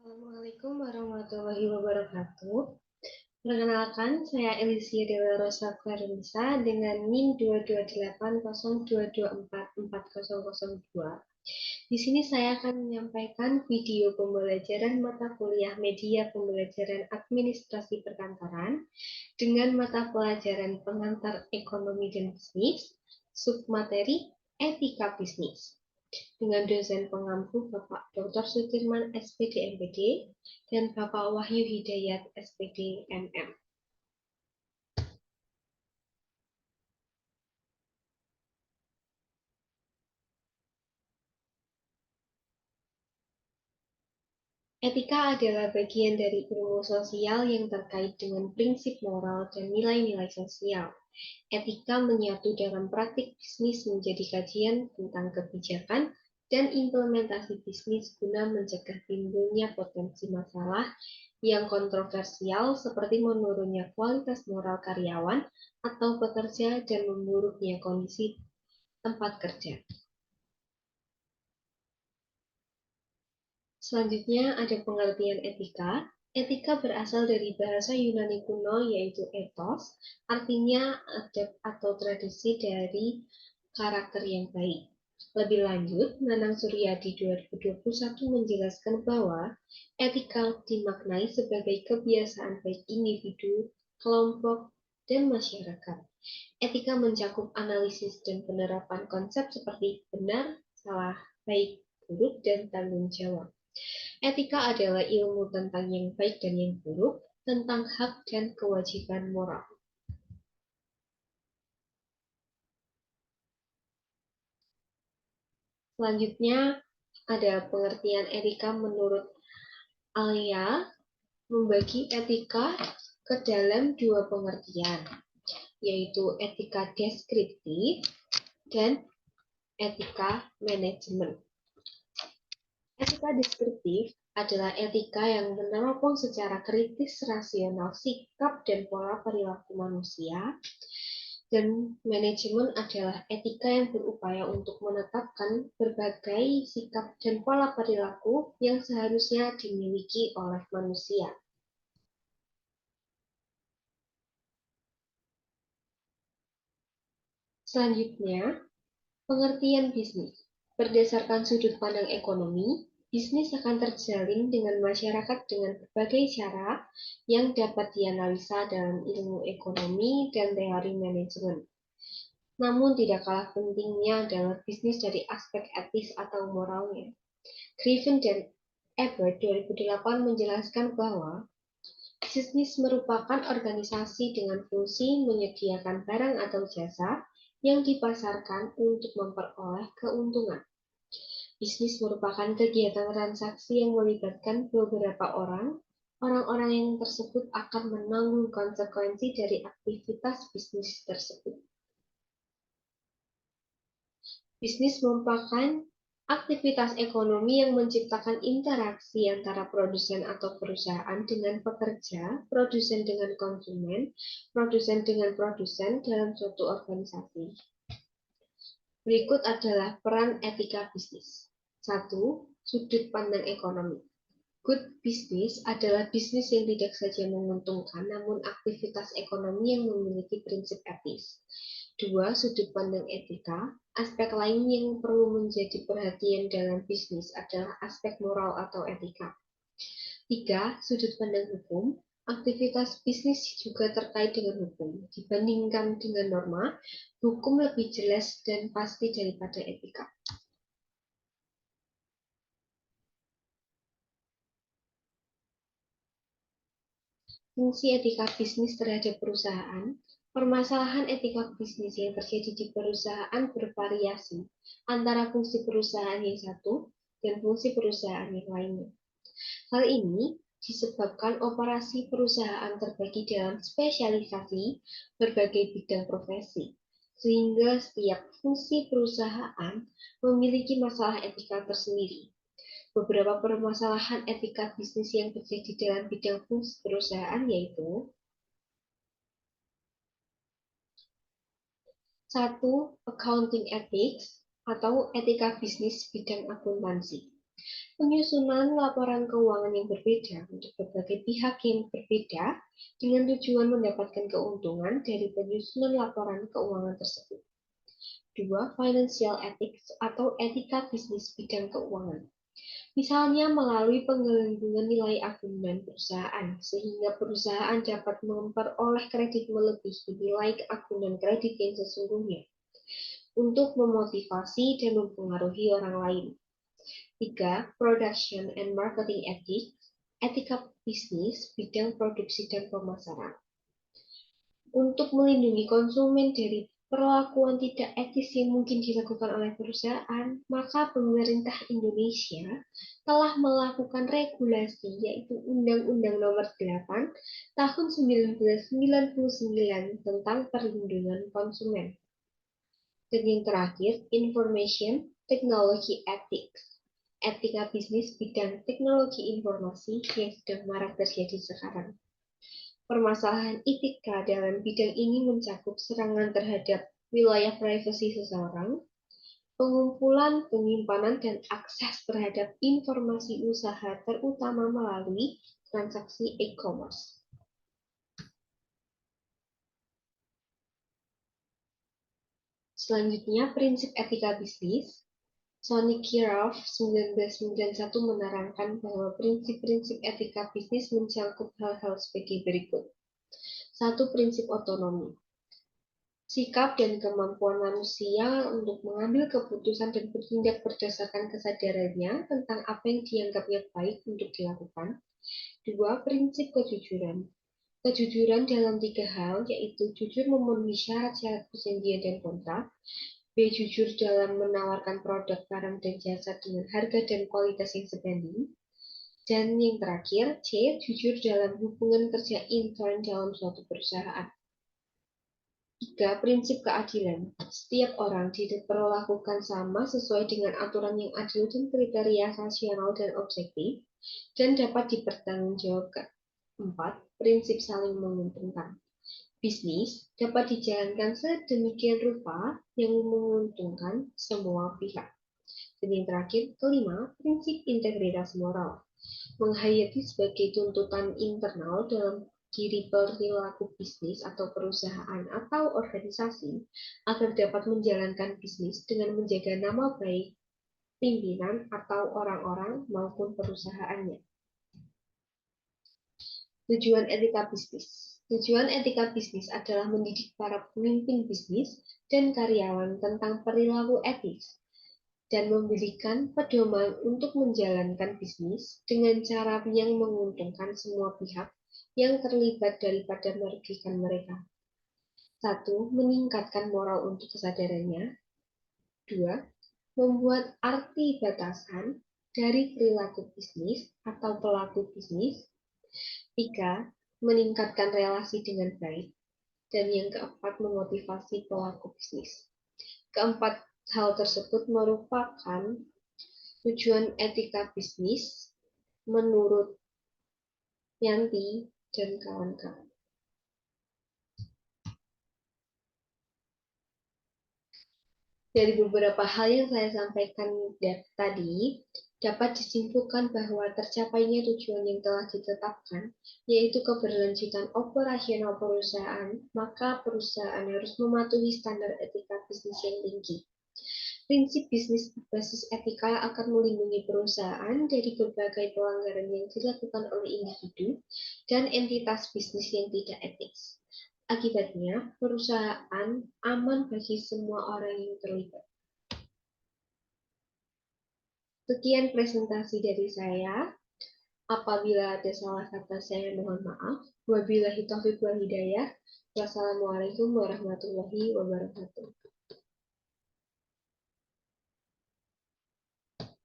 Assalamualaikum warahmatullahi wabarakatuh. Perkenalkan, saya Elisia Dela Rosa Clarissa dengan NIM 22802244002. Di sini saya akan menyampaikan video pembelajaran mata kuliah media pembelajaran administrasi perkantoran dengan mata pelajaran pengantar ekonomi dan bisnis, submateri etika bisnis, dengan dosen pengampu Bapak Dr. Sutirman SPD MPD dan Bapak Wahyu Hidayat SPD MM. Etika adalah bagian dari ilmu sosial yang terkait dengan prinsip moral dan nilai-nilai sosial. Etika menyatu dalam praktik bisnis menjadi kajian tentang kebijakan dan implementasi bisnis guna mencegah timbulnya potensi masalah yang kontroversial seperti menurunnya kualitas moral karyawan atau pekerja dan memburuknya kondisi tempat kerja. Selanjutnya ada pengertian etika. Etika berasal dari bahasa Yunani kuno yaitu ethos, artinya adab atau tradisi dari karakter yang baik. Lebih lanjut, Nanang Suryadi 2021 menjelaskan bahwa etika dimaknai sebagai kebiasaan baik individu, kelompok, dan masyarakat. Etika mencakup analisis dan penerapan konsep seperti benar, salah, baik, buruk, dan tanggung jawab. Etika adalah ilmu tentang yang baik dan yang buruk, tentang hak dan kewajiban moral. Selanjutnya, ada pengertian etika menurut Alia, membagi etika ke dalam dua pengertian, yaitu etika deskriptif dan etika manajemen. Etika deskriptif adalah etika yang meneropong secara kritis rasional sikap dan pola perilaku manusia, dan manajemen adalah etika yang berupaya untuk menetapkan berbagai sikap dan pola perilaku yang seharusnya dimiliki oleh manusia. Selanjutnya, pengertian bisnis. Berdasarkan sudut pandang ekonomi, bisnis akan terjalin dengan masyarakat dengan berbagai cara yang dapat dianalisa dalam ilmu ekonomi dan teori manajemen. Namun tidak kalah pentingnya adalah bisnis dari aspek etis atau moralnya. Griffin dan Ebert 2008 menjelaskan bahwa bisnis merupakan organisasi dengan fungsi menyediakan barang atau jasa yang dipasarkan untuk memperoleh keuntungan. Bisnis merupakan kegiatan transaksi yang melibatkan beberapa orang. Orang-orang yang tersebut akan menanggung konsekuensi dari aktivitas bisnis tersebut. Bisnis merupakan aktivitas ekonomi yang menciptakan interaksi antara produsen atau perusahaan dengan pekerja, produsen dengan konsumen, produsen dengan produsen dalam suatu organisasi. Berikut adalah peran etika bisnis. 1. Sudut pandang ekonomi. Good business adalah bisnis yang tidak saja menguntungkan, namun aktivitas ekonomi yang memiliki prinsip etis. 2. Sudut pandang etika. Aspek lain yang perlu menjadi perhatian dalam bisnis adalah aspek moral atau etika. 3. Sudut pandang hukum. Aktivitas bisnis juga terkait dengan hukum. Dibandingkan dengan norma, hukum lebih jelas dan pasti daripada etika. Fungsi etika bisnis terhadap perusahaan. Permasalahan etika bisnis yang terjadi di perusahaan bervariasi antara fungsi perusahaan yang satu dan fungsi perusahaan yang lainnya. Hal ini disebabkan operasi perusahaan terbagi dalam spesialisasi berbagai bidang profesi, sehingga setiap fungsi perusahaan memiliki masalah etika tersendiri. Beberapa permasalahan etika bisnis yang terjadi dalam bidang fungsi perusahaan yaitu 1. Accounting ethics atau etika bisnis bidang akuntansi. Penyusunan laporan keuangan yang berbeda untuk berbagai pihak yang berbeda dengan tujuan mendapatkan keuntungan dari penyusunan laporan keuangan tersebut. 2. Financial ethics atau etika bisnis bidang keuangan. Misalnya melalui penggelembungan nilai agunan perusahaan, sehingga perusahaan dapat memperoleh kredit melebihi nilai agunan kredit yang sesungguhnya, untuk memotivasi dan mempengaruhi orang lain. 3. Production and Marketing Ethics, etika bisnis bidang produksi dan pemasaran. Untuk melindungi konsumen dari perlakuan tidak etis yang mungkin dilakukan oleh perusahaan, maka pemerintah Indonesia telah melakukan regulasi, yaitu Undang-Undang Nomor 8 Tahun 1999 tentang perlindungan konsumen. Dan yang terakhir, Information Technology Ethics, etika bisnis bidang teknologi informasi yang sedang marak terjadi sekarang. Permasalahan etika dalam bidang ini mencakup serangan terhadap wilayah privasi seseorang, pengumpulan, penyimpanan, dan akses terhadap informasi usaha terutama melalui transaksi e-commerce. Selanjutnya, prinsip etika bisnis. Sonic Kirov 1991 menerangkan bahwa prinsip-prinsip etika bisnis mencakup hal-hal sebagai berikut. 1. Prinsip otonomi. Sikap dan kemampuan manusia untuk mengambil keputusan dan bertindak berdasarkan kesadarannya tentang apa yang dianggapnya baik untuk dilakukan. 2. Prinsip kejujuran. Kejujuran dalam 3 hal, yaitu jujur memenuhi syarat-syarat perjanjian dan kontrak, B. Jujur dalam menawarkan produk, barang, dan jasa dengan harga dan kualitas yang sebanding. Dan yang terakhir, C. Jujur dalam hubungan kerja intern dalam suatu perusahaan. 3. Prinsip keadilan. Setiap orang diperlakukan sama sesuai dengan aturan yang adil dan kriteria rasional dan objektif, dan dapat dipertanggungjawabkan. 4. Prinsip saling menguntungkan. Bisnis dapat dijalankan sedemikian rupa yang menguntungkan semua pihak. Dan yang terakhir, kelima, prinsip integritas moral. Menghayati sebagai tuntutan internal dalam diri perilaku bisnis atau perusahaan atau organisasi agar dapat menjalankan bisnis dengan menjaga nama baik pimpinan atau orang-orang maupun perusahaannya. Tujuan etika bisnis. Tujuan etika bisnis adalah mendidik para pemimpin bisnis dan karyawan tentang perilaku etis dan memberikan pedoman untuk menjalankan bisnis dengan cara yang menguntungkan semua pihak yang terlibat daripada merugikan mereka. 1. Meningkatkan moral untuk kesadarannya. 2. Membuat arti batasan dari perilaku bisnis atau pelaku bisnis. 3. Meningkatkan relasi dengan baik. Dan yang keempat, memotivasi pelaku bisnis. Keempat hal tersebut merupakan tujuan etika bisnis menurut Yanti dan kawan-kawan. Dari beberapa hal yang saya sampaikan tadi, dapat disimpulkan bahwa tercapainya tujuan yang telah ditetapkan, yaitu keberlanjutan operasional perusahaan, maka perusahaan harus mematuhi standar etika bisnis yang tinggi. Prinsip bisnis berbasis etika akan melindungi perusahaan dari berbagai pelanggaran yang dilakukan oleh individu dan entitas bisnis yang tidak etis. Akibatnya, perusahaan aman bagi semua orang yang terlibat. Sekian presentasi dari saya. Apabila ada salah kata, saya mohon maaf. Wabillahi taufiq wal hidayah. Wassalamualaikum warahmatullahi wabarakatuh.